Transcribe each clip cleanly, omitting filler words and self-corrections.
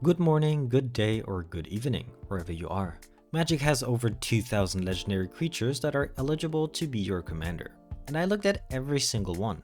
Good morning, good day, or good evening, wherever you are. Magic has over 2,000 legendary creatures that are eligible to be your commander, and I looked at every single one.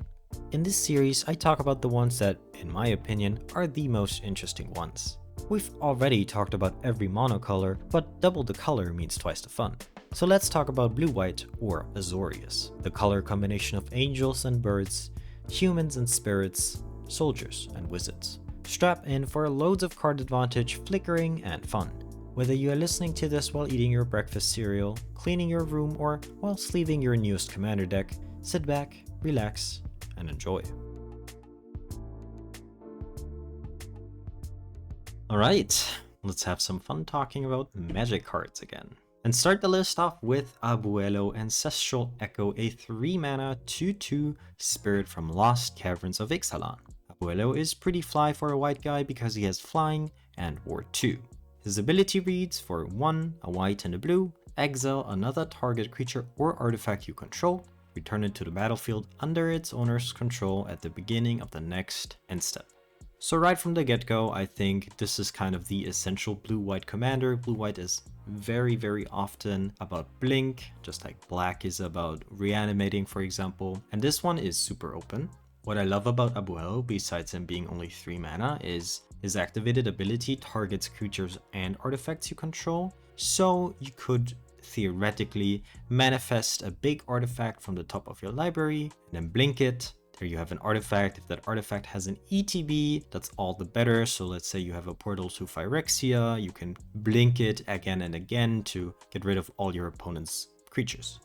In this series, I talk about the ones that, in my opinion, are the most interesting ones. We've already talked about every monocolor, but double the color means twice the fun. So let's talk about Blue-White or Azorius, the color combination of angels and birds, humans and spirits, soldiers and wizards. Strap in for loads of card advantage, flickering, and fun. Whether you are listening to this while eating your breakfast cereal, cleaning your room, or while sleeving your newest commander deck, sit back, relax, and enjoy. Alright, let's have some fun talking about Magic cards again. And start the list off with Abuelo Ancestral Echo, a 3-mana 2/2 spirit from Lost Caverns of Ixalan. Abuelo is pretty fly for a white guy because he has flying and Ward 2. His ability reads: for 1, a white and a blue, exile another target creature or artifact you control, return it to the battlefield under its owner's control at the beginning of the next end step. So right from the get-go, I think this is kind of the essential blue-white commander. Blue-white is very often about blink, just like black is about reanimating, for example. And this one is super open. What I love about Abuelo, besides him being only 3 mana, is his activated ability targets creatures and artifacts you control. So you could theoretically manifest a big artifact from the top of your library and then blink it. There you have an artifact. If that artifact has an ETB, that's all the better. So let's say you have a Portal to Phyrexia, you can blink it again and again to get rid of all your opponent's creatures.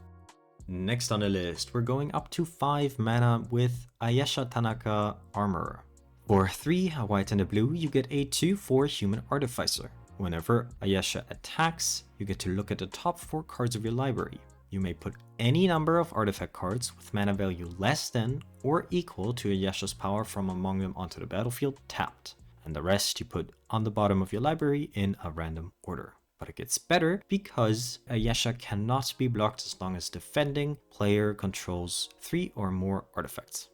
Next on the list, we're going up to 5 mana with Ayesha Tanaka Armorer. For 3, a white and a blue, you get a 2/4 Human Artificer. Whenever Ayesha attacks, you get to look at the top 4 cards of your library. You may put any number of artifact cards with mana value less than or equal to Ayesha's power from among them onto the battlefield tapped, and the rest you put on the bottom of your library in a random order. But it gets better because Ayesha cannot be blocked as long as defending player controls 3 or more artifacts.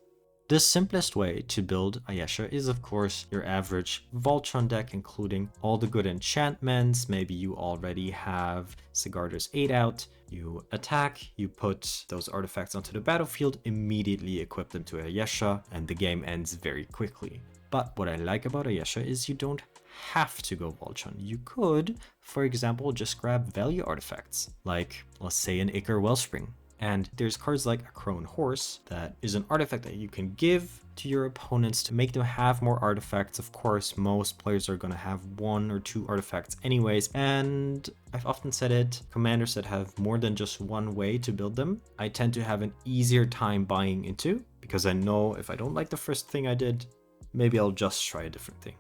The simplest way to build Ayesha is of course your average Voltron deck, including all the good enchantments. Maybe you already have Sigarda's 8 out. You attack, you put those artifacts onto the battlefield, immediately equip them to Ayesha, and the game ends very quickly. But what I like about Ayesha is you don't have to go Voltron. You could, for example, just grab value artifacts, like let's say an Ichor Wellspring. And there's cards like a Crone Horse that is an artifact that you can give to your opponents to make them have more artifacts. Of course, most players are going to have 1 or 2 artifacts anyways. And I've often said it, commanders that have more than just one way to build them, I tend to have an easier time buying into, because I know if I don't like the first thing I did, maybe I'll just try a different thing.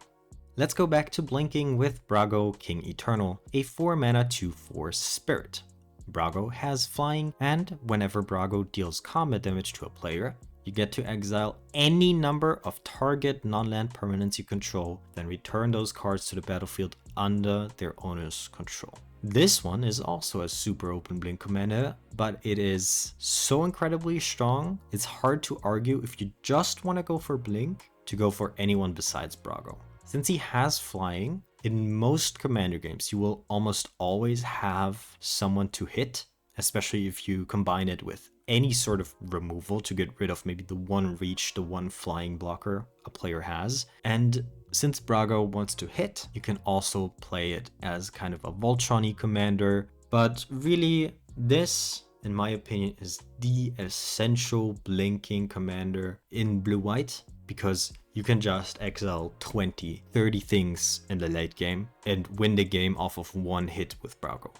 Let's go back to blinking with Brago King Eternal, a 4 mana 2/4 spirit. Brago has flying, and whenever Brago deals combat damage to a player, you get to exile any number of target non-land permanents you control, then return those cards to the battlefield under their owner's control. This one is also a super open blink commander, but it is so incredibly strong, it's hard to argue if you just want to go for blink to go for anyone besides Brago. Since he has flying, in most commander games, you will almost always have someone to hit, especially if you combine it with any sort of removal to get rid of maybe the one reach, the one flying blocker a player has. And since Brago wants to hit, you can also play it as kind of a Voltron-y commander. But really, this, in my opinion, is the essential blinking commander in blue-white, because you can just exile 20, 30 things in the late game and win the game off of one hit with Brago.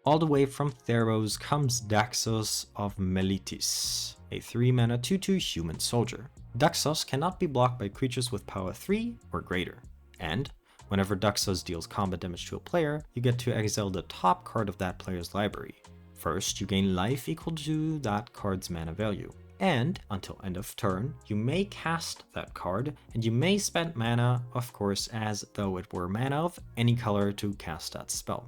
All the way from Theros comes Daxos of Meletis, a 3 mana 2/2 human soldier. Daxos cannot be blocked by creatures with power 3 or greater, and whenever Daxos deals combat damage to a player, you get to exile the top card of that player's library. First, you gain life equal to that card's mana value. And until end of turn, you may cast that card, and you may spend mana, of course, as though it were mana of any color to cast that spell.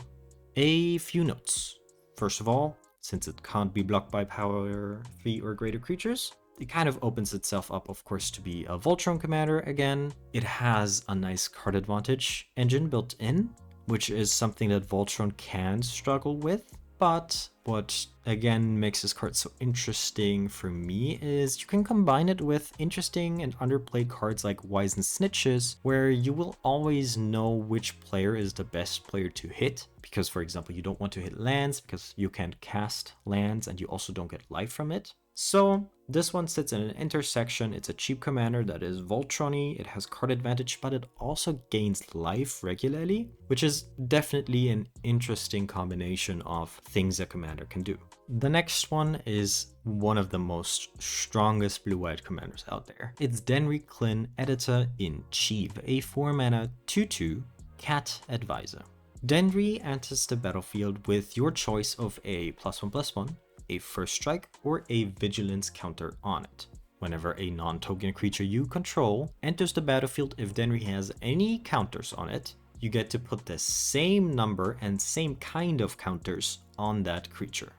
A few notes. First of all, since it can't be blocked by power 3 or greater creatures, it kind of opens itself up, of course, to be a Voltron commander again. It has a nice card advantage engine built in, which is something that Voltron can struggle with. But what again makes this card so interesting for me is you can combine it with interesting and underplayed cards like Wizened Snitches, where you will always know which player is the best player to hit. Because, for example, you don't want to hit lands because you can't cast lands and you also don't get life from it. So this one sits in an intersection. It's a cheap commander that is Voltron-y. It has card advantage, but it also gains life regularly, which is definitely an interesting combination of things a commander can do. The next one is one of the most strongest blue-white commanders out there. It's Denry Klin, Editor-in-Chief, a 4-mana 2/2 Cat Advisor. Denry enters the battlefield with your choice of a +1/+1, a first strike, or a vigilance counter on it. Whenever a non-token creature you control enters the battlefield, if Denry has any counters on it, you get to put the same number and same kind of counters on that creature.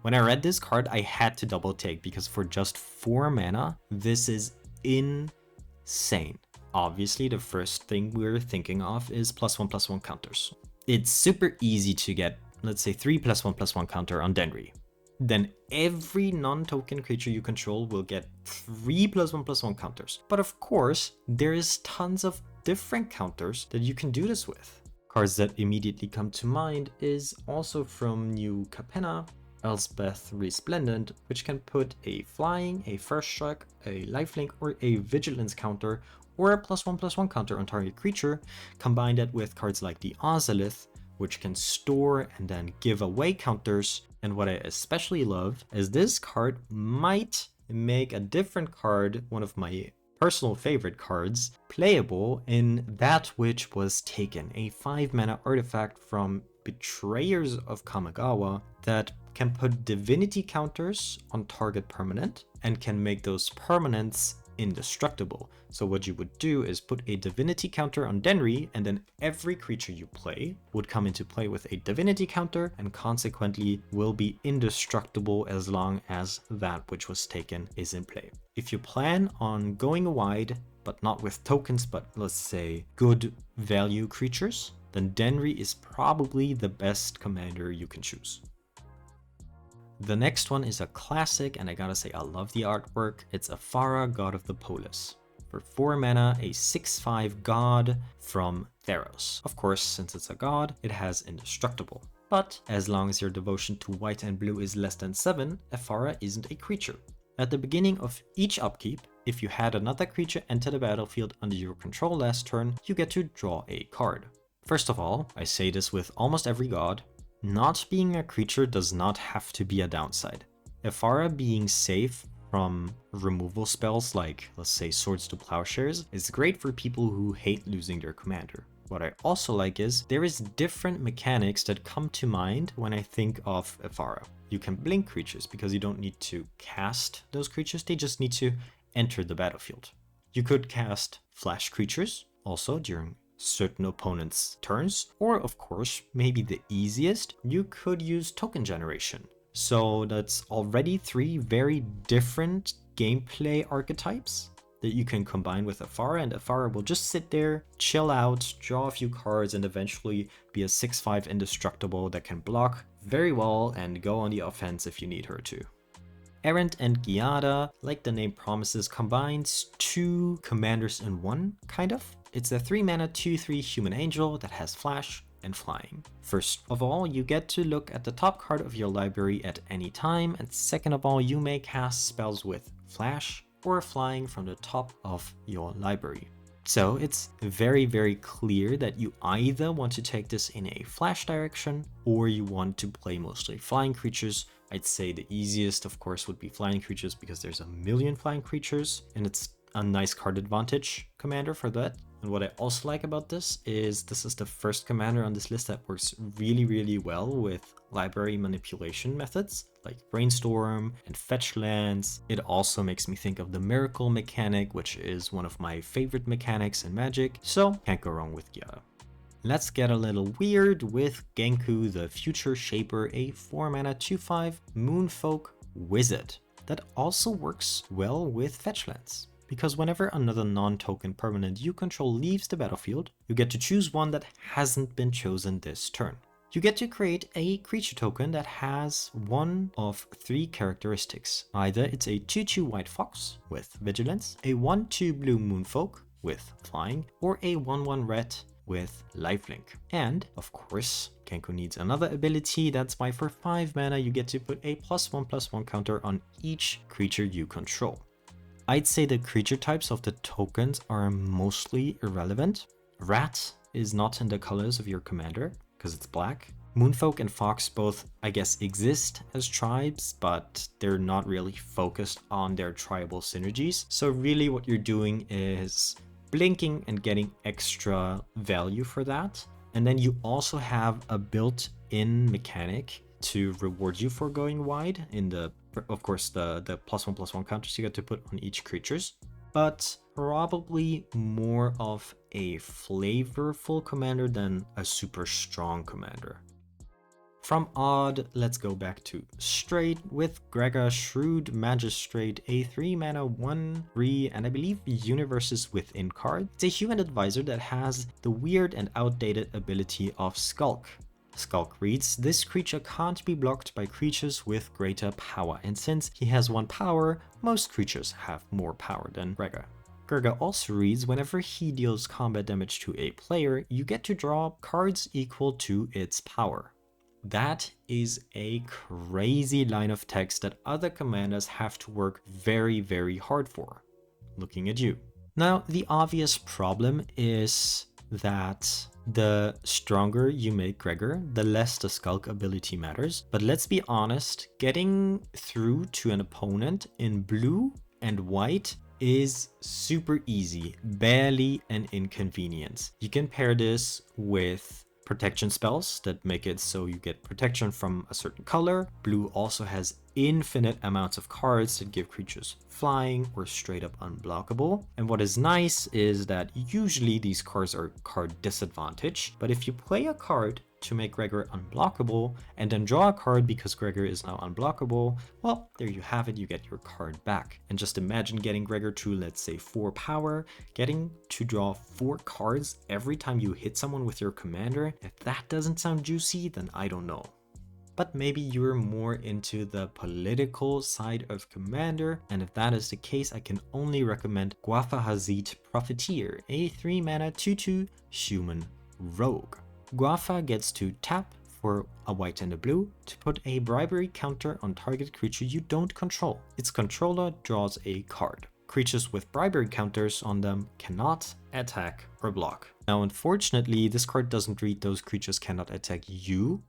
When I read this card, I had to double take because for just 4 mana, this is insane. Obviously, the first thing we're thinking of is +1/+1 counters. It's super easy to get, let's say, 3 +1/+1 counter on Denry. Then every non-token creature you control will get 3 +1/+1 counters. But of course, there is tons of different counters that you can do this with. Cards that immediately come to mind is also from New Capenna, Elspeth Resplendent, which can put a flying, a first strike, a lifelink, or a vigilance counter, or a +1/+1 counter on target creature. Combine that with cards like the Ozolith, which can store and then give away counters. And what I especially love is this card might make a different card, one of my personal favorite cards, playable in That Which Was Taken, a 5-mana artifact from Betrayers of Kamigawa that can put divinity counters on target permanent and can make those permanents indestructible. So what you would do is put a divinity counter on Denry, and then every creature you play would come into play with a divinity counter and consequently will be indestructible as long as That Which Was Taken is in play. If you plan on going wide, but not with tokens, but let's say good value creatures, then Denry is probably the best commander you can choose. The next one is a classic, and I gotta say I love the artwork. It's Aphara, God of the Polis. For 4 mana, a 6/5 god from Theros. Of course, since it's a god, it has indestructible. But as long as your devotion to white and blue is less than 7, Aphara isn't a creature. At the beginning of each upkeep, if you had another creature enter the battlefield under your control last turn, you get to draw a card. First of all, I say this with almost every god, not being a creature does not have to be a downside. Aphara being safe from removal spells like, let's say, Swords to Plowshares is great for people who hate losing their commander. What I also like is there is different mechanics that come to mind when I think of Aphara. You can blink creatures because you don't need to cast those creatures, they just need to enter the battlefield. You could cast flash creatures also during certain opponents' turns, or of course, maybe the easiest, you could use token generation. So that's already 3 very different gameplay archetypes that you can combine with Aphara, and Aphara will just sit there, chill out, draw a few cards, and eventually be a 6/5 indestructible that can block very well and go on the offense if you need her to. Errant and Giada, like the name promises, combines 2 commanders in one, kind of. It's a 3 mana 2/3 human angel that has flash and flying. First of all, you get to look at the top card of your library at any time, and second of all, you may cast spells with flash or flying from the top of your library. So it's very, very clear that you either want to take this in a flash direction or you want to play mostly flying creatures. I'd say the easiest, of course, would be flying creatures because there's a million flying creatures and it's a nice card advantage commander for that. And what I also like about this is the first commander on this list that works really, really well with library manipulation methods like Brainstorm and Fetch Lands. It also makes me think of the Miracle mechanic, which is one of my favorite mechanics in Magic, so can't go wrong with Giada. Let's get a little weird with Genku the Future Shaper, a 4 mana 2/5 Moonfolk Wizard. that also works well with fetch lands. Because whenever another non-token permanent you control leaves the battlefield, you get to choose one that hasn't been chosen this turn. You get to create a creature token that has one of three characteristics. Either it's a 2/2 white fox with vigilance, a 1/2 blue moonfolk with flying, or a 1/1 red with lifelink. And of course, Kenku needs another ability. That's why for 5 mana you get to put a +1/+1 counter on each creature you control. I'd say the creature types of the tokens are mostly irrelevant. Rat is not in the colors of your commander because it's black. Moonfolk and Fox both, I guess, exist as tribes, but they're not really focused on their tribal synergies. So really what you're doing is blinking and getting extra value for that. And then you also have a built-in mechanic to reward you for going wide in the, of course, the +1/+1 counters you get to put on each creatures, but probably more of a flavorful commander than a super strong commander. From odd, let's go back to straight with Gregor Shrewd Magistrate, a 3 mana 1/3 and I believe Universes Within card. It's a human advisor that has the weird and outdated ability of Skulk. Skulk reads, this creature can't be blocked by creatures with greater power, and since he has 1 power, most creatures have more power than Gregor. Gregor also reads, whenever he deals combat damage to a player, you get to draw cards equal to its power. That is a crazy line of text that other commanders have to work very, very hard for. Looking at you. Now, the obvious problem is that the stronger you make Gregor, the less the Skulk ability matters. But let's be honest, getting through to an opponent in blue and white is super easy, barely an inconvenience. You can pair this with protection spells that make it so you get protection from a certain color. Blue also has infinite amounts of cards that give creatures flying or straight up unblockable. And what is nice is that usually these cards are card disadvantage, but if you play a card to make Gregor unblockable and then draw a card because Gregor is now unblockable, well, there you have it, you get your card back. And just imagine getting Gregor to, let's say, 4 power, getting to draw 4 cards every time you hit someone with your commander. If that doesn't sound juicy, then I don't know. But maybe you're more into the political side of Commander, and if that is the case, I can only recommend Guafa Hazit Profiteer, a 3 mana 2/2 human rogue. Guafa gets to tap for a white and a blue to put a bribery counter on target creature you don't control. Its controller draws a card. Creatures with bribery counters on them cannot attack or block. Now, unfortunately, this card doesn't read those creatures cannot attack you.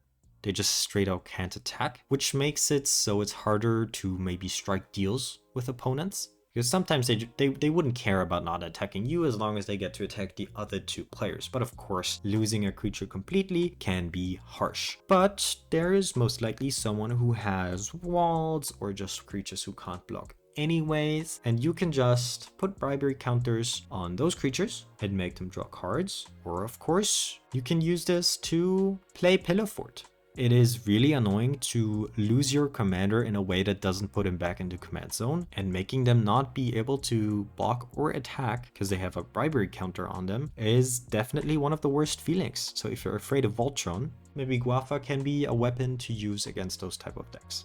They just straight out can't attack, which makes it so it's harder to maybe strike deals with opponents. Because sometimes they wouldn't care about not attacking you as long as they get to attack the other 2 players. But of course, losing a creature completely can be harsh. But there is most likely someone who has walls or just creatures who can't block anyways, and you can just put bribery counters on those creatures and make them draw cards. Or of course, you can use this to play Pillow Fort. It is really annoying to lose your commander in a way that doesn't put him back into command zone, and making them not be able to block or attack because they have a bribery counter on them is definitely one of the worst feelings. So if you're afraid of Voltron, maybe Guafa can be a weapon to use against those type of decks.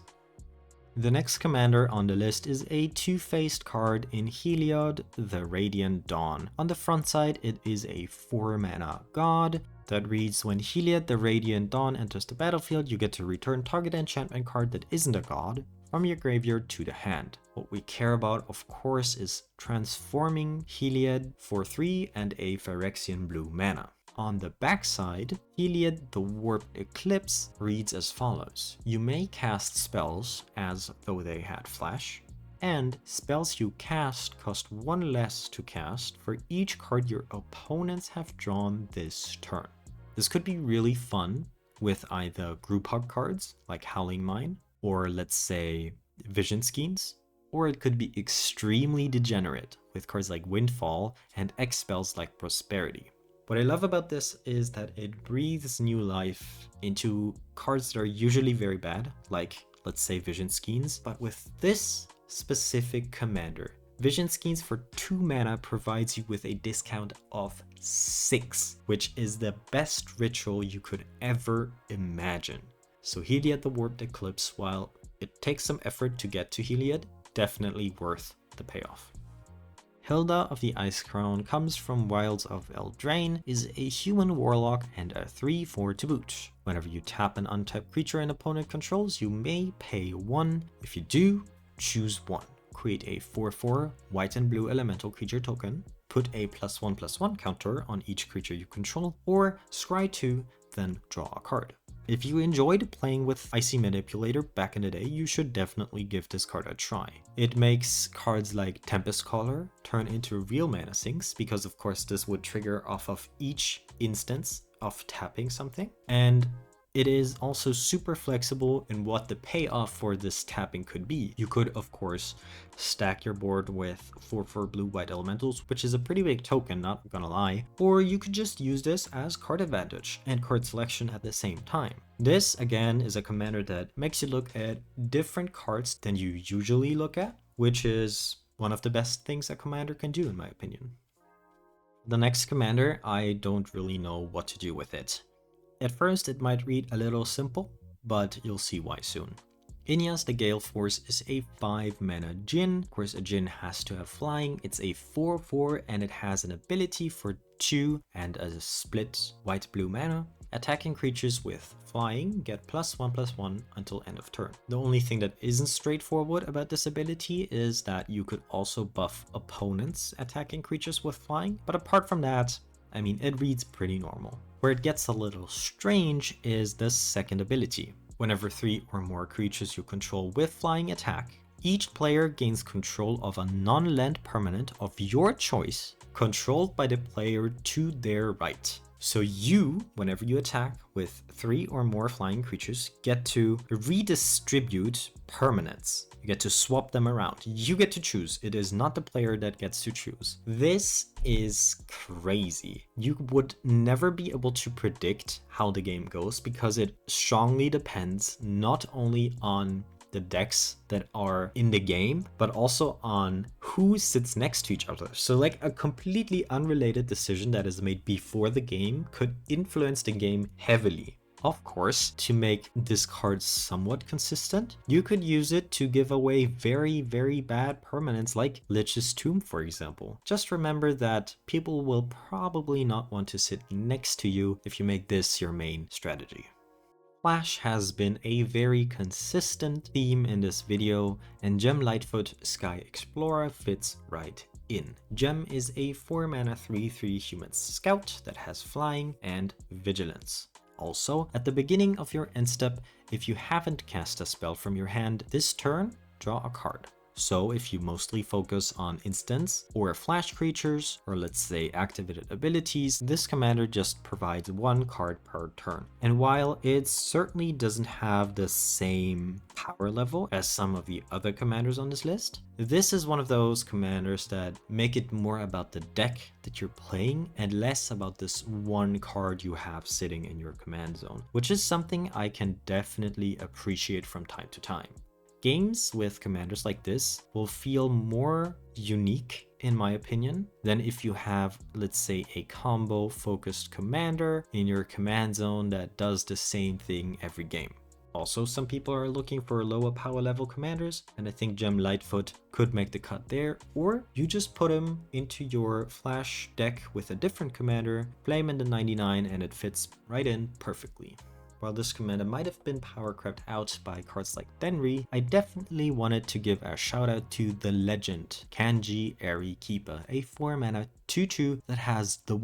The next commander on the list is a 2-faced card in Heliod, the Radiant Dawn. On the front side, it is a 4 mana god that reads, when Heliod, the Radiant Dawn enters the battlefield, you get to return target enchantment card that isn't a god from your graveyard to the hand. What we care about, of course, is transforming Heliod for 3 and a Phyrexian blue mana. On the backside, Heliod the Warped Eclipse reads as follows. You may cast spells as though they had flash, and spells you cast cost 1 less to cast for each card your opponents have drawn this turn. This could be really fun with either group hug cards like Howling Mine, or let's say Vision Schemes, or it could be extremely degenerate with cards like Windfall and X spells like Prosperity. What I love about this is that it breathes new life into cards that are usually very bad, like let's say Vision Schemes, but with this specific commander. Vision Schemes for 2 mana provides you with a discount of 6, which is the best ritual you could ever imagine. So Heliod the Warped Eclipse, while it takes some effort to get to Heliod, definitely worth the payoff. Hilda of the Icecrown comes from Wilds of Eldraine, is a human warlock and a 3/4 to boot. Whenever you tap an untapped creature an opponent controls, you may pay 1. If you do, choose 1. Create a 4/4 white and blue elemental creature token, put a +1/+1 counter on each creature you control, or scry 2, then draw a card. If you enjoyed playing with Icy Manipulator back in the day, you should definitely give this card a try. It makes cards like Tempest Caller turn into real mana sinks, because of course this would trigger off of each instance of tapping something, and it is also super flexible in what the payoff for this tapping could be. You could, of course, stack your board with 4/4 blue-white elementals, which is a pretty big token, not gonna lie. Or you could just use this as card advantage and card selection at the same time. This, again, is a commander that makes you look at different cards than you usually look at, which is one of the best things a commander can do, in my opinion. The next commander, I don't really know what to do with it. At first it might read a little simple, but you'll see why soon. Inyas the Gale Force is a 5 mana Djinn. Of course, a Djinn has to have flying. It's a 4/4 and it has an ability for 2 and a split white-blue mana. Attacking creatures with flying get +1/+1 until end of turn. The only thing that isn't straightforward about this ability is that you could also buff opponents attacking creatures with flying, but apart from that, I mean, it reads pretty normal. Where it gets a little strange is the second ability. Whenever 3 or more creatures you control with flying attack, each player gains control of a non-land permanent of your choice, controlled by the player to their right. So you, whenever you attack with 3 or more flying creatures, get to redistribute permanents. You get to swap them around. You get to choose. It is not the player that gets to choose. This is crazy. You would never be able to predict how the game goes because it strongly depends not only on the decks that are in the game, but also on who sits next to each other. So like a completely unrelated decision that is made before the game could influence the game heavily. Of course, to make this card somewhat consistent, you could use it to give away very, very bad permanents like Lich's Tomb, for example. Just remember that people will probably not want to sit next to you if you make this your main strategy. Flash has been a very consistent theme in this video, and Gem Lightfoot Sky Explorer fits right in. Gem is a 4 mana 3/3 human scout that has flying and vigilance. Also, at the beginning of your end step, if you haven't cast a spell from your hand this turn, draw a card. So if you mostly focus on instants or flash creatures, or let's say activated abilities, this commander just provides 1 card per turn. And while it certainly doesn't have the same power level as some of the other commanders on this list, this is one of those commanders that make it more about the deck that you're playing and less about this 1 card you have sitting in your command zone, which is something I can definitely appreciate from time to time. Games with commanders like this will feel more unique, in my opinion, than if you have, let's say, a combo focused commander in your command zone that does the same thing every game. Also, some people are looking for lower power level commanders, and I think Gem Lightfoot could make the cut there, or you just put him into your flash deck with a different commander, play him in the 99, and it fits right in perfectly. While this commander might have been power crept out by cards like Denry, I definitely wanted to give a shout out to the legend, Kanji Airy Keeper, a 4 mana 2/2 that has the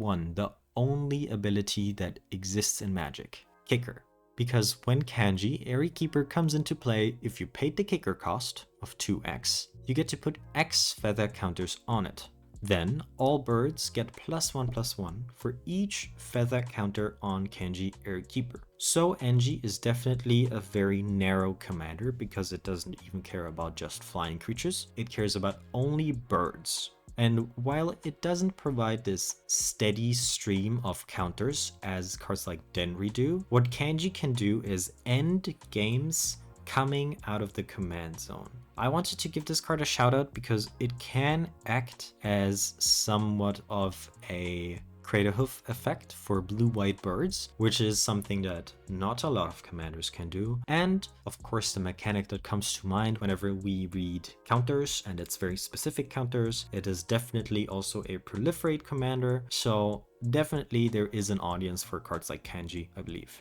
only ability that exists in Magic, Kicker. Because when Kanji Airy Keeper comes into play, if you paid the kicker cost of 2x, you get to put X feather counters on it. Then all birds get +1/+1 for each feather counter on Kanji Airy Keeper. So NG is definitely a very narrow commander because it doesn't even care about just flying creatures, it cares about only birds. And while it doesn't provide this steady stream of counters as cards like Denry do, what Kanji can do is end games coming out of the command zone. I wanted to give this card a shout out because it can act as somewhat of a Craterhoof effect for blue-white birds, which is something that not a lot of commanders can do. And of course the mechanic that comes to mind whenever we read counters, and it's very specific counters, it is definitely also a proliferate commander, so definitely there is an audience for cards like Kanji, I believe.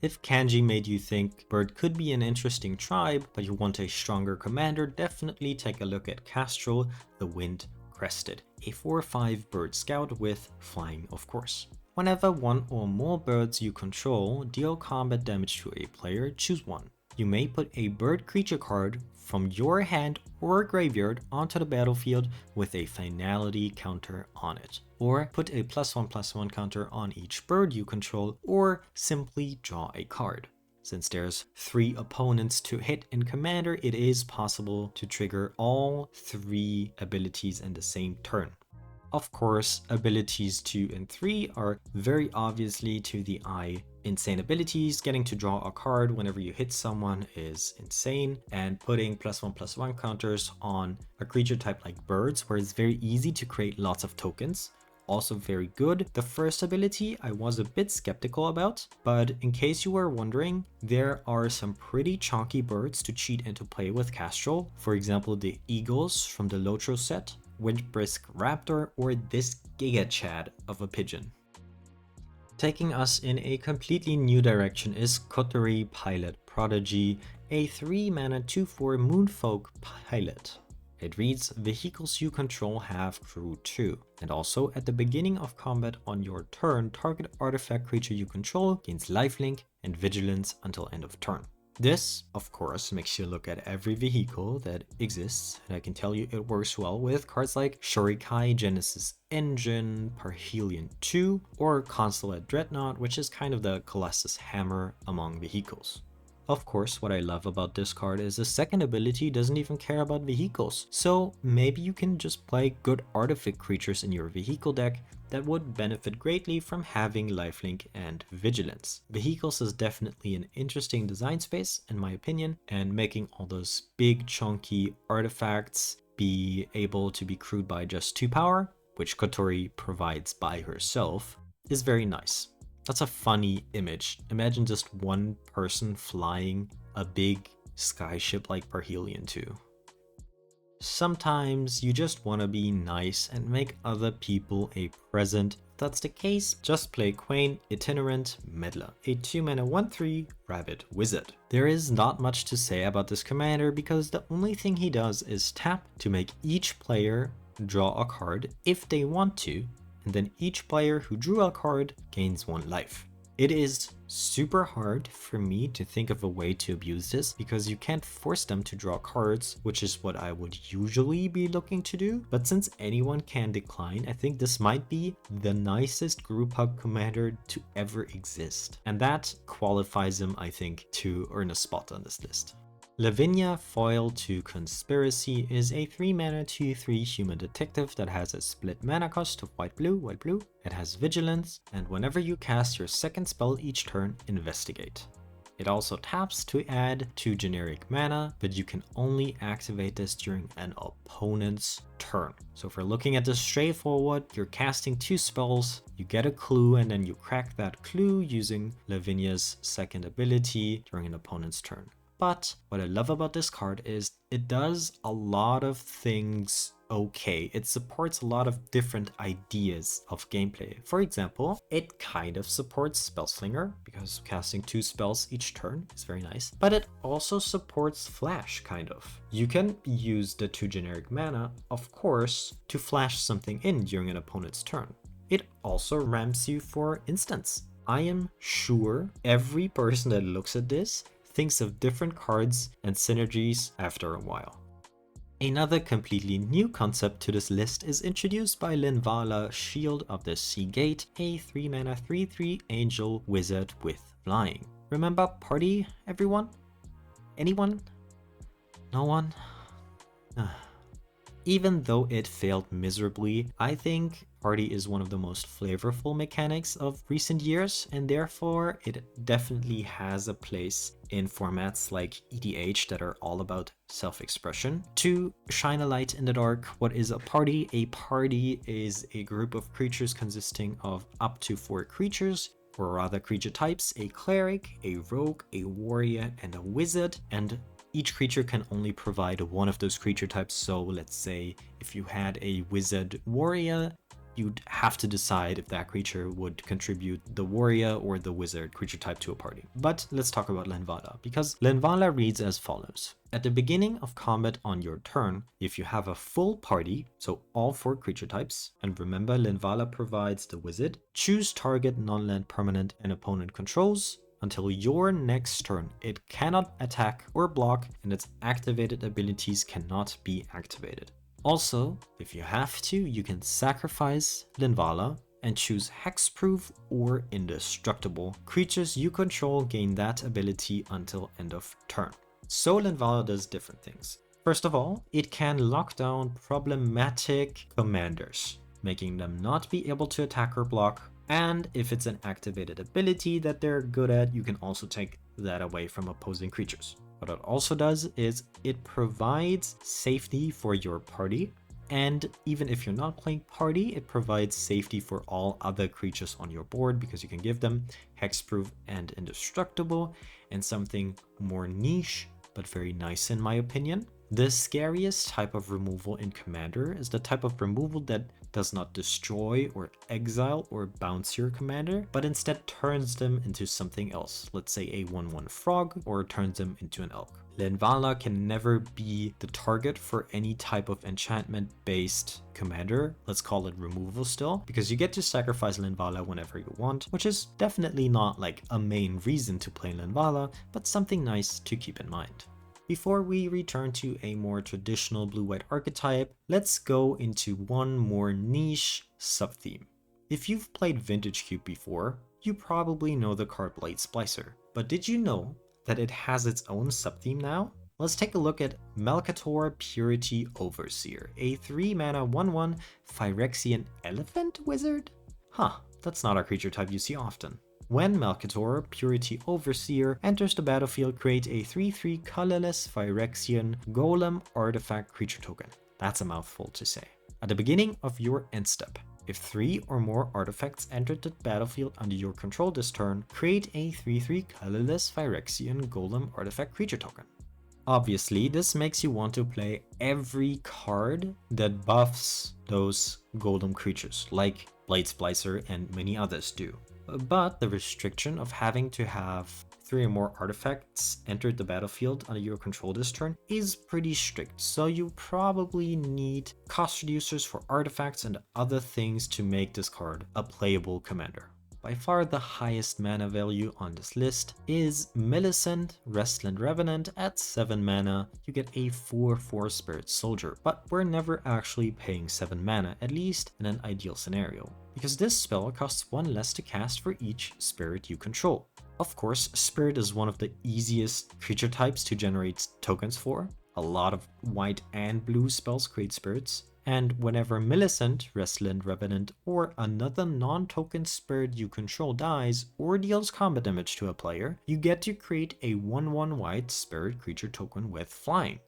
If Kanji made you think Bird could be an interesting tribe, but you want a stronger commander, definitely take a look at Castrol, the Wind Crested, a 4/5 bird scout with flying, of course. Whenever one or more birds you control deal combat damage to a player, choose one. You may put a bird creature card from your hand or graveyard onto the battlefield with a finality counter on it, or put a +1/+1 counter on each bird you control, or simply draw a card. Since there's 3 opponents to hit in Commander, it is possible to trigger all 3 abilities in the same turn. Of course, abilities 2 and 3 are very obviously to the eye insane abilities. Getting to draw a card whenever you hit someone is insane, and putting +1/+1 counters on a creature type like birds, where it's very easy to create lots of tokens, also very good. The first ability I was a bit skeptical about, but in case you were wondering, there are some pretty chunky birds to cheat into play with Castrol. For example, the eagles from the Lotro set, Windbrisk Raptor, or this Giga Chad of a pigeon. Taking us in a completely new direction is Kotori Pilot Prodigy, a 3-mana 2/4 Moonfolk pilot. It reads, vehicles you control have crew 2, and also at the beginning of combat on your turn, target artifact creature you control gains lifelink and vigilance until end of turn. This, of course, makes you look at every vehicle that exists, and I can tell you it works well with cards like Shorikai, Genesis Engine, Parhelion 2, or Constellate Dreadnought, which is kind of the Colossus Hammer among vehicles. Of course, what I love about this card is the second ability doesn't even care about vehicles, so maybe you can just play good artifact creatures in your vehicle deck that would benefit greatly from having lifelink and vigilance. Vehicles is definitely an interesting design space in my opinion, and making all those big chunky artifacts be able to be crewed by just 2 power, which Kotori provides by herself, is very nice. That's a funny image. Imagine just one person flying a big skyship like Parhelion 2. Sometimes you just want to be nice and make other people a present. If that's the case, just play Quain Itinerant Meddler, a 2-mana 1/3 rabbit wizard. There is not much to say about this commander because the only thing he does is tap to make each player draw a card if they want to, and then each player who drew a card gains 1 life. It is super hard for me to think of a way to abuse this because you can't force them to draw cards, which is what I would usually be looking to do. But since anyone can decline, I think this might be the nicest group hug commander to ever exist. And that qualifies him, I think, to earn a spot on this list. Lavinia Foil to Conspiracy is a 3-mana 2/3 human detective that has a split mana cost of white blue. It has vigilance, and whenever you cast your second spell each turn, investigate. It also taps to add 2 generic mana, but you can only activate this during an opponent's turn. So if we're looking at this straightforward, you're casting 2 spells, you get a clue, and then you crack that clue using Lavinia's second ability during an opponent's turn. But what I love about this card is it does a lot of things okay. It supports a lot of different ideas of gameplay. For example, it kind of supports Spellslinger because casting 2 spells each turn is very nice, but it also supports Flash kind of. You can use the 2 generic mana, of course, to flash something in during an opponent's turn. It also ramps you for instants. I am sure every person that looks at this thinks of different cards and synergies after a while. Another completely new concept to this list is introduced by Linvala, Shield of the Sea Gate, a 3-mana 3/3 angel wizard with flying. Remember Party, everyone? Anyone? No one? Even though it failed miserably, I think Party is one of the most flavorful mechanics of recent years, and therefore it definitely has a place in formats like EDH that are all about self-expression. To shine a light in the dark, what is a party? A party is a group of creatures consisting of up to 4 creatures, or rather creature types: a cleric, a rogue, a warrior, and a wizard. And each creature can only provide one of those creature types. So let's say if you had a wizard warrior, you'd have to decide if that creature would contribute the warrior or the wizard creature type to a party. But let's talk about Linvala, because Linvala reads as follows. At the beginning of combat on your turn, if you have a full party, so all 4 creature types, and remember Linvala provides the wizard, choose target non-land permanent and opponent controls. Until your next turn, it cannot attack or block, and its activated abilities cannot be activated. Also, if you have to, you can sacrifice Linvala and choose Hexproof or Indestructible. Creatures you control gain that ability until end of turn. So Linvala does different things. First of all, it can lock down problematic commanders, making them not be able to attack or block. And if it's an activated ability that they're good at, you can also take that away from opposing creatures. What it also does is it provides safety for your party. And even if you're not playing party, it provides safety for all other creatures on your board, because you can give them hexproof and indestructible, and something more niche but very nice in my opinion. The scariest type of removal in Commander is the type of removal that does not destroy or exile or bounce your commander, but instead turns them into something else. Let's say a 1/1 frog, or turns them into an elk. Linvala can never be the target for any type of enchantment-based commander. Let's call it removal still, because you get to sacrifice Linvala whenever you want, which is definitely not like a main reason to play Linvala, but something nice to keep in mind. Before we return to a more traditional blue-white archetype, let's go into one more niche sub-theme. If you've played Vintage Cube before, you probably know the card Blade Splicer. But did you know that it has its own sub-theme now? Let's take a look at Malcator Purity Overseer, a 3-mana 1/1 Phyrexian Elephant Wizard? Huh, that's not a creature type you see often. When Malcator Purity Overseer enters the battlefield, create a 3/3 colorless Phyrexian Golem artifact creature token. That's a mouthful to say. At the beginning of your end step, if 3 or more artifacts entered the battlefield under your control this turn, create a 3/3 colorless Phyrexian Golem artifact creature token. Obviously, this makes you want to play every card that buffs those golem creatures, like Blade Splicer and many others do. But the restriction of having to have 3 or more artifacts enter the battlefield under your control this turn is pretty strict, so you probably need cost reducers for artifacts and other things to make this card a playable commander. By far the highest mana value on this list is Millicent Restland Revenant. At 7 mana, you get a 4/4 Spirit Soldier, but we're never actually paying 7 mana, at least in an ideal scenario, because this spell costs 1 less to cast for each spirit you control. Of course, Spirit is one of the easiest creature types to generate tokens for. A lot of white and blue spells create spirits. And whenever Millicent, Restland Revenant, or another non-token spirit you control dies or deals combat damage to a player, you get to create a 1/1 white spirit creature token with flying.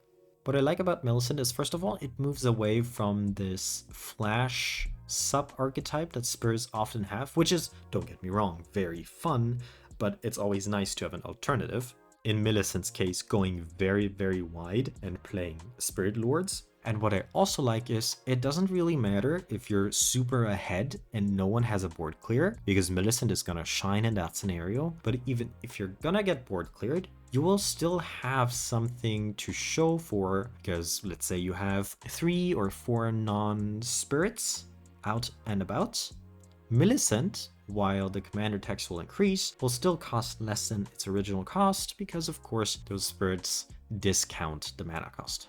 What I like about Millicent is, first of all, it moves away from this flash sub-archetype that spirits often have, which is, don't get me wrong, very fun, but it's always nice to have an alternative. In Millicent's case, going very, very wide and playing Spirit Lords. And what I also like is, it doesn't really matter if you're super ahead and no one has a board clear, because Millicent is gonna shine in that scenario. But even if you're gonna get board cleared, you will still have something to show for, because let's say you have 3 or 4 non-spirits out and about. Millicent, while the commander text will increase, will still cost less than its original cost, because of course those spirits discount the mana cost.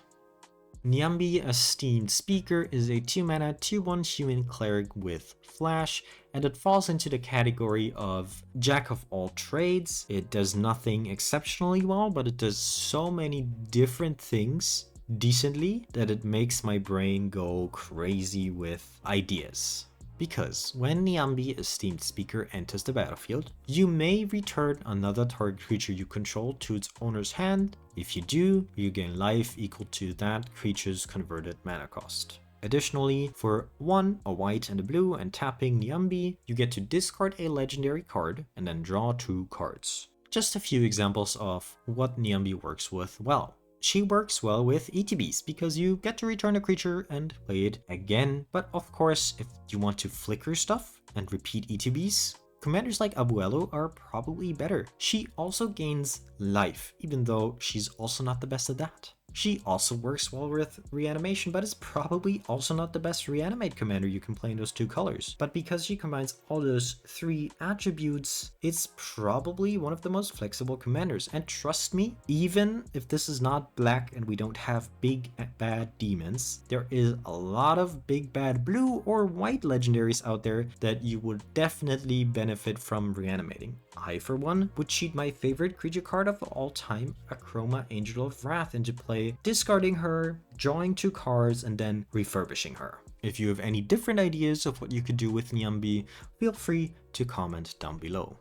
Nyambi Esteemed Speaker is a 2-mana 2/1 human cleric with flash, and it falls into the category of jack of all trades. It does nothing exceptionally well, but it does so many different things decently that it makes my brain go crazy with ideas. Because when Niambi, Esteemed Speaker, enters the battlefield, you may return another target creature you control to its owner's hand. If you do, you gain life equal to that creature's converted mana cost. Additionally, for 1, a white and a blue, and tapping Niambi, you get to discard a legendary card and then draw 2 cards. Just a few examples of what Niambi works with well. She works well with ETBs because you get to return a creature and play it again, but of course if you want to flicker stuff and repeat ETBs, commanders like Abuelo are probably better. She also gains life, even though she's also not the best at that. She also works well with reanimation, but is probably also not the best reanimate commander you can play in those 2 colors. But because she combines all those 3 attributes, it's probably one of the most flexible commanders. And trust me, even if this is not black and we don't have big bad demons, there is a lot of big bad blue or white legendaries out there that you would definitely benefit from reanimating. I, for one, would cheat my favorite creature card of all time, Akroma Angel of Wrath, into play, discarding her, drawing 2 cards, and then refurbishing her. If you have any different ideas of what you could do with Niambi, feel free to comment down below.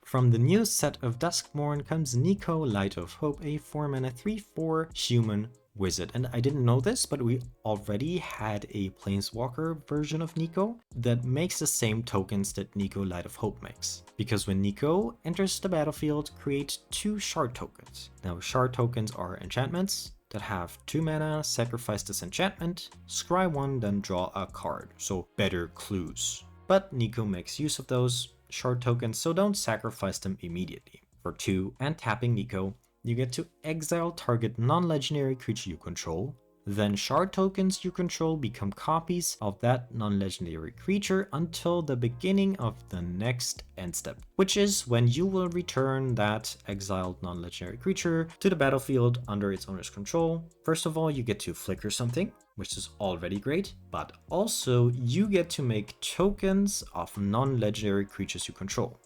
From the new set of Duskmourn comes Niko, Light of Hope, a 4-mana 3/4 human wizard. And I didn't know this, but we already had a Planeswalker version of Niko that makes the same tokens that Niko Light of Hope makes. Because when Niko enters the battlefield, create 2 shard tokens. Now shard tokens are enchantments that have 2 mana, sacrifice this enchantment, scry 1, then draw a card. So better clues. But Niko makes use of those shard tokens, so don't sacrifice them immediately. For 2, and tapping Niko, you get to exile target non-legendary creature you control. Then shard tokens you control become copies of that non-legendary creature until the beginning of the next end step, which is when you will return that exiled non-legendary creature to the battlefield under its owner's control. First of all, you get to flicker something, which is already great, but also you get to make tokens of non-legendary creatures you control.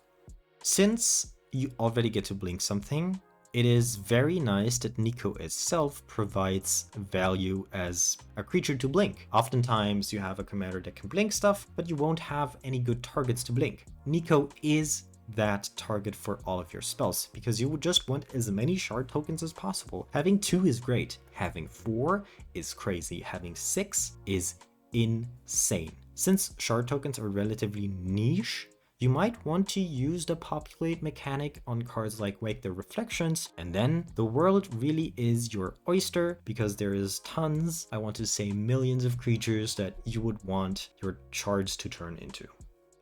Since you already get to blink something, it is very nice that Niko itself provides value as a creature to blink. Oftentimes you have a commander that can blink stuff, but you won't have any good targets to blink. Niko is that target for all of your spells, because you would just want as many shard tokens as possible. Having 2 is great, having 4 is crazy, having 6 is insane. Since shard tokens are relatively niche, you might want to use the populate mechanic on cards like Wake the Reflections, and then the world really is your oyster, because there is tons, I want to say millions of creatures that you would want your shards to turn into.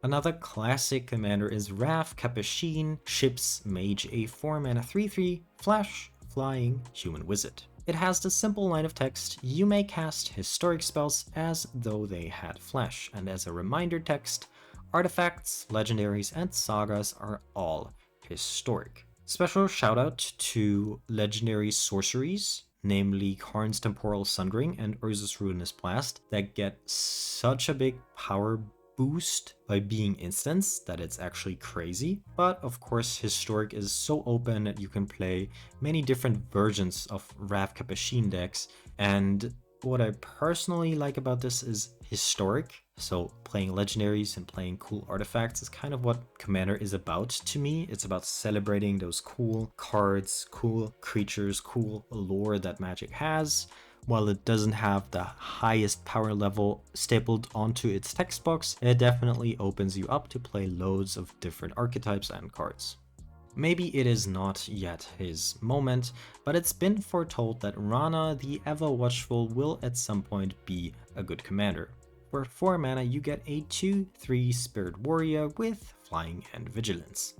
Another classic commander is Wrath Capuchin, Ship's Mage, a 4-mana 3/3 flash flying human wizard. It has the simple line of text, you may cast historic spells as though they had flash, and as a reminder text, artifacts, legendaries, and sagas are all historic. Special shout out to legendary sorceries, namely Karn's Temporal Sundering and Urza's Ruinous Blast, that get such a big power boost by being instants that it's actually crazy. But of course, historic is so open that you can play many different versions of Wrath Capuchin decks, and what I personally like about this is historic. So playing legendaries and playing cool artifacts is kind of what Commander is about to me. It's about celebrating those cool cards, cool creatures, cool lore that Magic has. While it doesn't have the highest power level stapled onto its text box, it definitely opens you up to play loads of different archetypes and cards. Maybe it is not yet his moment, but it's been foretold that Rana the Ever Watchful will at some point be a good commander. For 4 mana you get a 2/3 Spirit Warrior with Flying and Vigilance.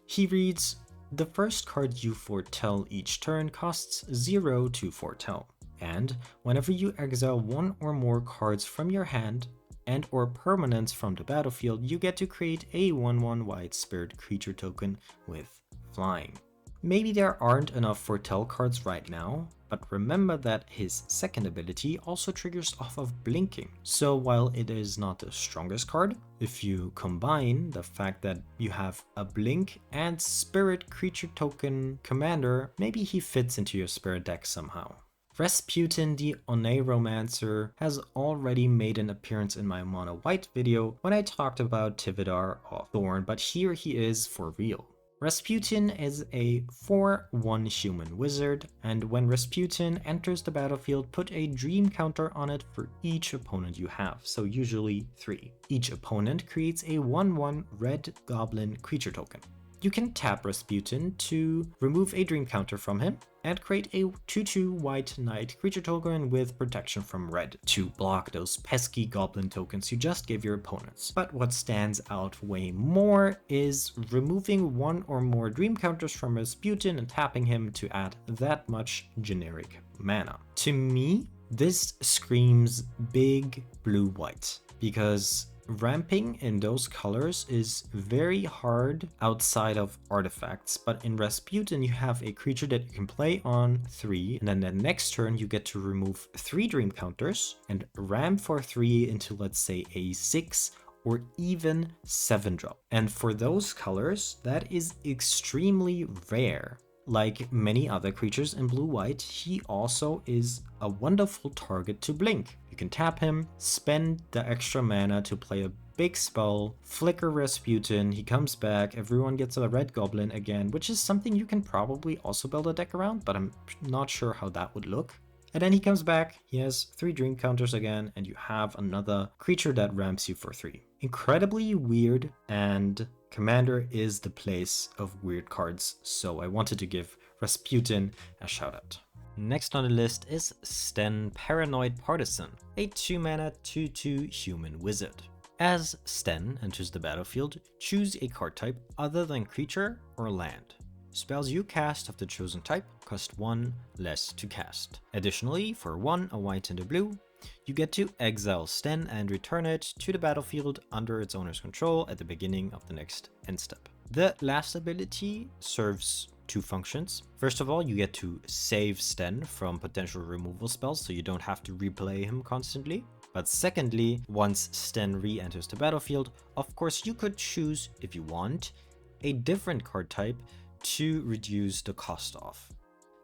He reads, the first card you foretell each turn costs 0 to foretell, and whenever you exile 1 or more cards from your hand and or permanents from the battlefield, you get to create a 1/1 white spirit creature token with Flying. Maybe there aren't enough foretell cards right now, but remember that his second ability also triggers off of blinking. So while it is not the strongest card, if you combine the fact that you have a blink and spirit creature token commander, maybe he fits into your spirit deck somehow. Rasputin the Oneiromancer has already made an appearance in my mono white video when I talked about Tivadar of Thorn, but here he is for real. Rasputin is a 4/1 human wizard, and when Rasputin enters the battlefield, put a dream counter on it for each opponent you have, so usually 3. Each opponent creates a 1/1 red goblin creature token. You can tap Rasputin to remove a dream counter from him and create a 2/2 white knight creature token with protection from red to block those pesky goblin tokens you just gave your opponents. But what stands out way more is removing 1 or more dream counters from Rasputin and tapping him to add that much generic mana. To me, this screams big blue-white, because ramping in those colors is very hard outside of artifacts, but in Rasputin you have a creature that you can play on 3, and then the next turn you get to remove 3 dream counters and ramp for 3 into, let's say, a 6 or even 7 drop. And for those colors, that is extremely rare. Like many other creatures in blue-white, he also is a wonderful target to blink. You can tap him, spend the extra mana to play a big spell, flicker Rasputin, he comes back, everyone gets a red goblin again, which is something you can probably also build a deck around, but I'm not sure how that would look. And then he comes back, he has 3 dream counters again, and you have another creature that ramps you for 3. Incredibly weird, and Commander is the place of weird cards, so I wanted to give Rasputin a shout out. Next on the list is Sten Paranoid Partisan, a 2-mana 2/2 human wizard. As Sten enters the battlefield, choose a card type other than creature or land. Spells you cast of the chosen type cost 1 less to cast. Additionally, for 1, a white and a blue, you get to exile Sten and return it to the battlefield under its owner's control at the beginning of the next end step. The last ability serves 2 functions. First of all, you get to save Sten from potential removal spells, so you don't have to replay him constantly. But secondly, once Sten re-enters the battlefield, of course you could choose, if you want, a different card type to reduce the cost off.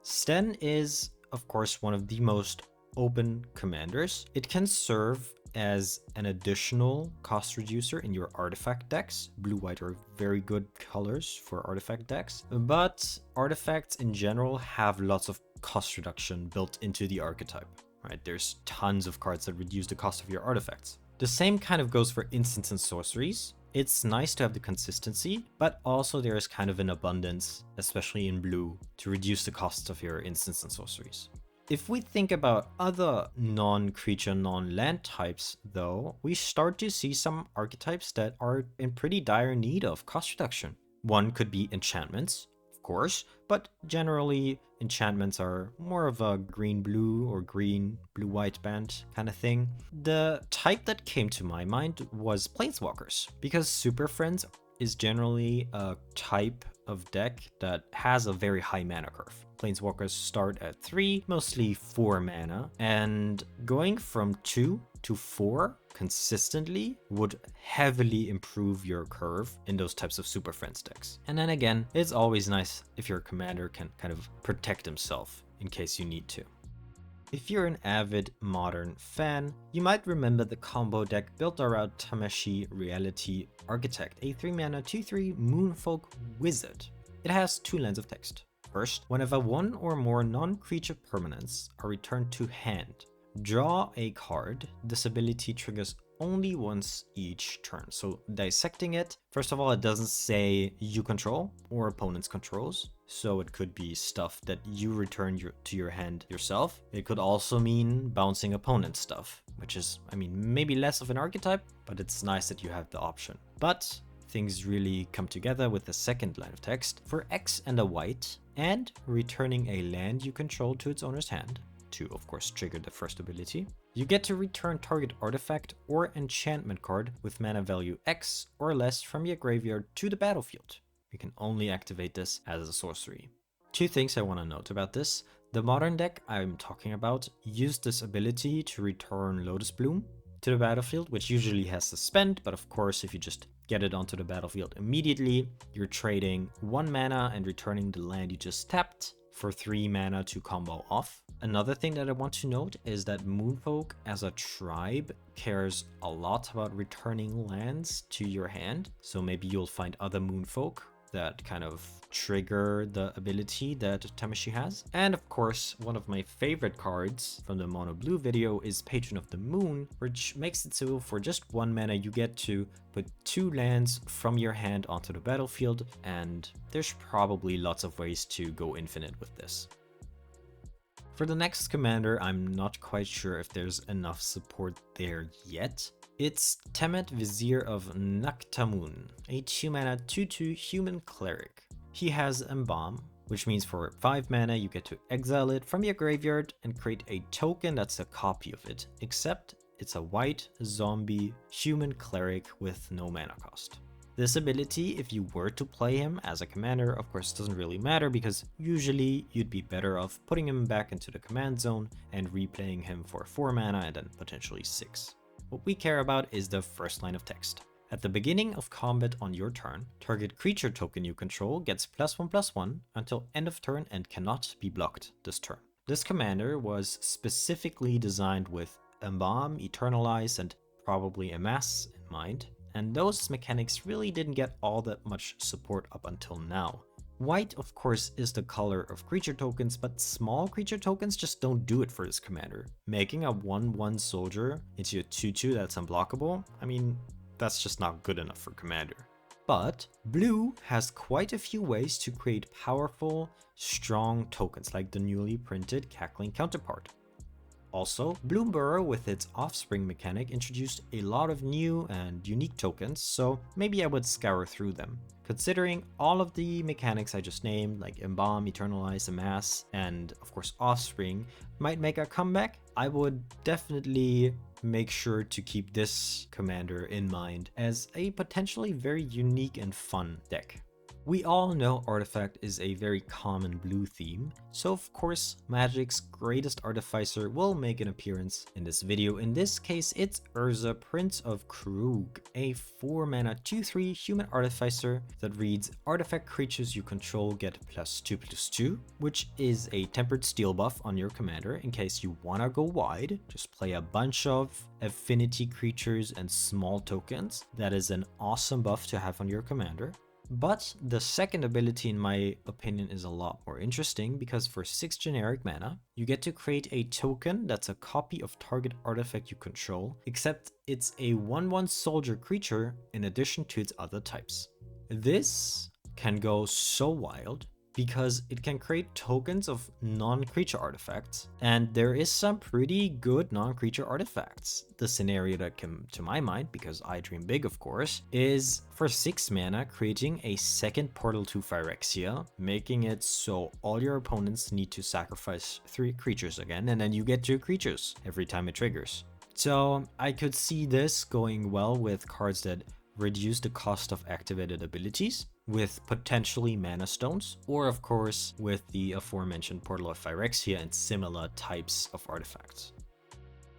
Sten is, of course, one of the most open commanders. It can serve as an additional cost reducer in your artifact decks. Blue-white are very good colors for artifact decks, but artifacts in general have lots of cost reduction built into the archetype, right? There's tons of cards that reduce the cost of your artifacts. The same kind of goes for instants and sorceries. It's nice to have the consistency, but also there is kind of an abundance, especially in blue, to reduce the cost of your instants and sorceries. If we think about other non-creature, non-land types, though, we start to see some archetypes that are in pretty dire need of cost reduction. One could be enchantments, of course, but generally enchantments are more of a green-blue or green-blue-white band kind of thing. The type that came to my mind was Planeswalkers, because Super Friends is generally a type of deck that has a very high mana curve. Planeswalkers start at 3, mostly 4 mana, and going from 2 to 4 consistently would heavily improve your curve in those types of Super Friends decks. And then again, it's always nice if your commander can kind of protect himself in case you need to. If you're an avid Modern fan, you might remember the combo deck built around Tameshi Reality Architect, a 3-mana 2/3 Moonfolk Wizard. It has 2 lines of text. First, whenever 1 or more non-creature permanents are returned to hand, draw a card. This ability triggers only once each turn. So dissecting it, first of all, it doesn't say you control or opponents controls. So it could be stuff that you return to your hand yourself. It could also mean bouncing opponent stuff, which is, I mean, maybe less of an archetype, but it's nice that you have the option. But things really come together with the second line of text. For X and a white, and returning a land you control to its owner's hand, to of course trigger the first ability, you get to return target artifact or enchantment card with mana value X or less from your graveyard to the battlefield. You can only activate this as a sorcery. 2 things I want to note about this. The modern deck I'm talking about used this ability to return Lotus Bloom to the battlefield, which usually has suspend, but of course if you just get it onto the battlefield immediately, you're trading 1 mana and returning the land you just tapped for 3 mana to combo off. Another thing that I want to note is that Moonfolk as a tribe cares a lot about returning lands to your hand. So maybe you'll find other Moonfolk that kind of trigger the ability that Tamashii has. And of course, one of my favorite cards from the Mono Blue video is Patron of the Moon, which makes it so for just 1 mana you get to put 2 lands from your hand onto the battlefield, and there's probably lots of ways to go infinite with this. For the next commander, I'm not quite sure if there's enough support there yet. It's Temet, Vizier of Naktamun, a 2 mana 2/2 human cleric. He has Embalm, which means for 5 mana you get to exile it from your graveyard and create a token that's a copy of it, except it's a white zombie human cleric with no mana cost. This ability, if you were to play him as a commander, of course doesn't really matter because usually you'd be better off putting him back into the command zone and replaying him for 4 mana and then potentially 6. What we care about is the first line of text. At the beginning of combat on your turn, target creature token you control gets +1/+1 until end of turn and cannot be blocked this turn. This commander was specifically designed with Embalm, Eternalize, and probably Amass in mind, and those mechanics really didn't get all that much support up until now. White, of course, is the color of creature tokens, but small creature tokens just don't do it for this commander. Making a 1/1 soldier into a 2/2 that's unblockable, I mean, that's just not good enough for commander. But blue has quite a few ways to create powerful, strong tokens like the newly printed Cackling Counterpart. Also, Bloomburrow with its Offspring mechanic introduced a lot of new and unique tokens, so maybe I would scour through them. Considering all of the mechanics I just named, like Embalm, Eternalize, Amass, and of course Offspring, might make a comeback, I would definitely make sure to keep this commander in mind as a potentially very unique and fun deck. We all know Artifact is a very common blue theme, so of course Magic's greatest artificer will make an appearance in this video. In this case, it's Urza, Prince of Kroog, a 4 mana 2/3 human artificer that reads artifact creatures you control get +2/+2, which is a tempered steel buff on your commander in case you wanna go wide. Just play a bunch of affinity creatures and small tokens. That is an awesome buff to have on your commander. But the second ability, in my opinion, is a lot more interesting because for 6 generic mana, you get to create a token that's a copy of target artifact you control, except it's a 1/1 soldier creature in addition to its other types. This can go so wild because it can create tokens of non-creature artifacts, and there is some pretty good non-creature artifacts. The scenario that came to my mind, because I dream big of course, is for 6 mana creating a second Portal to Phyrexia, making it so all your opponents need to sacrifice 3 creatures again, and then you get 2 creatures every time it triggers. So I could see this going well with cards that reduce the cost of activated abilities, with potentially mana stones, or of course with the aforementioned Portal of Phyrexia and similar types of artifacts.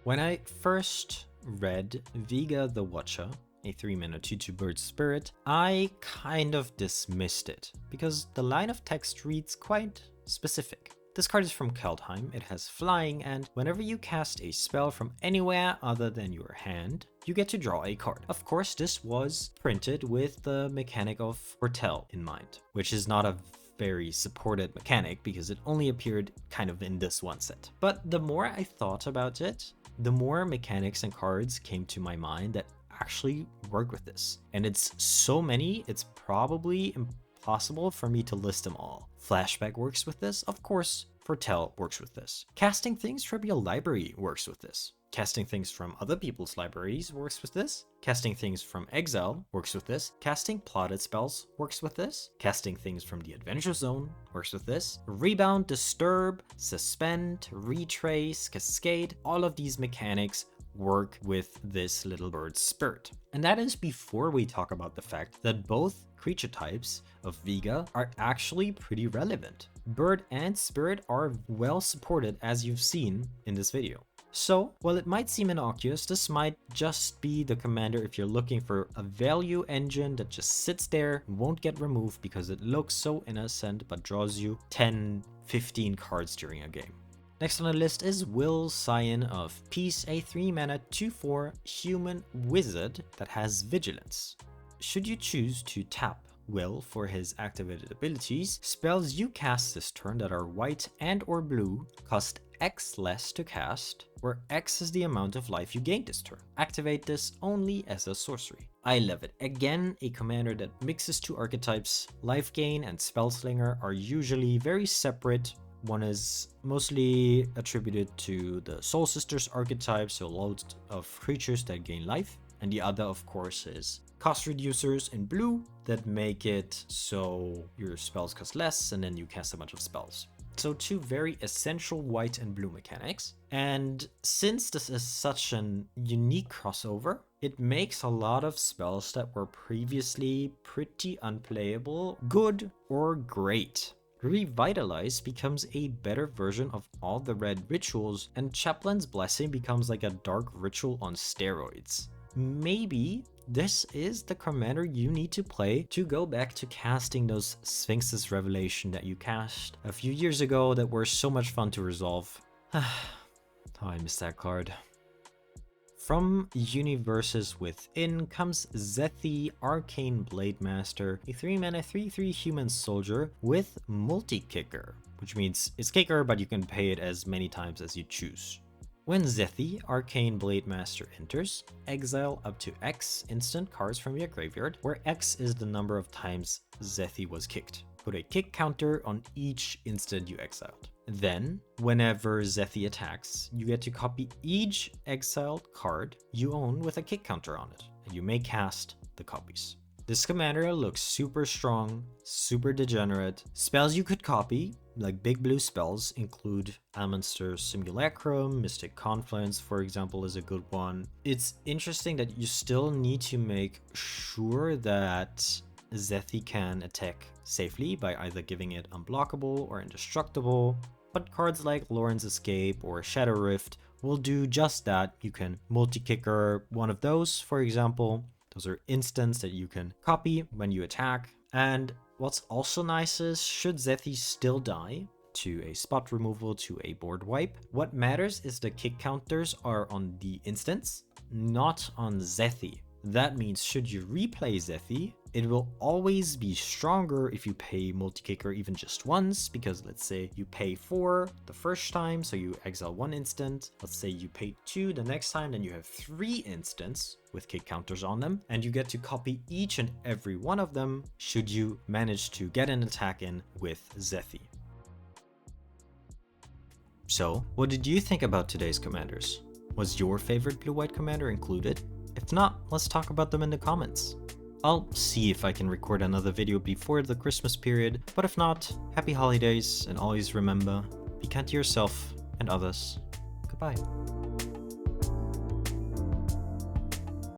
When I first read Vega the Watcher, a 3 mana 2/2 bird spirit, I kind of dismissed it because the line of text reads quite specific. This card is from Kaldheim, it has flying, and whenever you cast a spell from anywhere other than your hand, you get to draw a card. Of course, this was printed with the mechanic of Foretell in mind, which is not a very supported mechanic because it only appeared kind of in this one set. But the more I thought about it, the more mechanics and cards came to my mind that actually work with this. And it's so many, it's probably impossible for me to list them all. Flashback works with this, of course. Foretell works with this. Casting things from your library works with this. Casting things from other people's libraries works with this. Casting things from exile works with this. Casting plotted spells works with this. Casting things from the adventure zone works with this. Rebound, disturb, suspend, retrace, cascade, all of these mechanics work with this little bird spirit. And that is before we talk about the fact that both creature types of Vega are actually pretty relevant. Bird and spirit are well supported, as you've seen in this video. So, while it might seem innocuous, this might just be the commander if you're looking for a value engine that just sits there and won't get removed because it looks so innocent but draws you 10, 15 cards during a game. Next on the list is Will Scion of Peace, a 3-mana 2/4 human wizard that has vigilance. Should you choose to tap Will for his activated abilities, spells you cast this turn that are white and or blue cost X less to cast, where X is the amount of life you gain this turn. Activate this only as a sorcery. I love it. Again, a commander that mixes two archetypes. Life gain and Spellslinger are usually very separate. One is mostly attributed to the Soul Sisters archetype, so loads of creatures that gain life. And the other, of course, is cost reducers in blue that make it so your spells cost less and then you cast a bunch of spells. So two very essential white and blue mechanics. And since this is such an unique crossover, it makes a lot of spells that were previously pretty unplayable good or great. Revitalize becomes a better version of all the red rituals, and Chaplain's Blessing becomes like a dark ritual on steroids. Maybe this is the commander you need to play to go back to casting those Sphinx's Revelation that you cast a few years ago that were so much fun to resolve. Oh, I miss that card. From Universes Within comes Zethi, Arcane Blade Master, a 3-mana 3/3 human soldier with multi-kicker, which means it's kicker but you can pay it as many times as you choose. When Zethi, Arcane Blade Master enters, exile up to X instant cards from your graveyard, where X is the number of times Zethi was kicked. Put a kick counter on each instant you exiled. Then, whenever Zethi attacks, you get to copy each exiled card you own with a kick counter on it, and you may cast the copies. This commander looks super strong, super degenerate. Spells you could copy, like big blue spells, include Alminster's Simulacrum, Mystic Confluence, for example, is a good one. It's interesting that you still need to make sure that Zethi can attack safely by either giving it unblockable or indestructible, but cards like Loren's Escape or Shadow Rift will do just that. You can multi-kicker one of those, for example. Those are instants that you can copy when you attack. And what's also nice is, should Zethi still die to a spot removal, to a board wipe, what matters is the kick counters are on the instants, not on Zethi. That means should you replay Zethi, it will always be stronger if you pay multi-kicker even just once, because let's say you pay 4 the first time, so you exile 1 instant. Let's say you pay 2 the next time, then you have 3 instants with kick counters on them, and you get to copy each and every one of them should you manage to get an attack in with Zethi. So, what did you think about today's commanders? Was your favorite blue-white commander included? If not, let's talk about them in the comments. I'll see if I can record another video before the Christmas period, but if not, happy holidays, and always remember, be kind to yourself and others. Goodbye.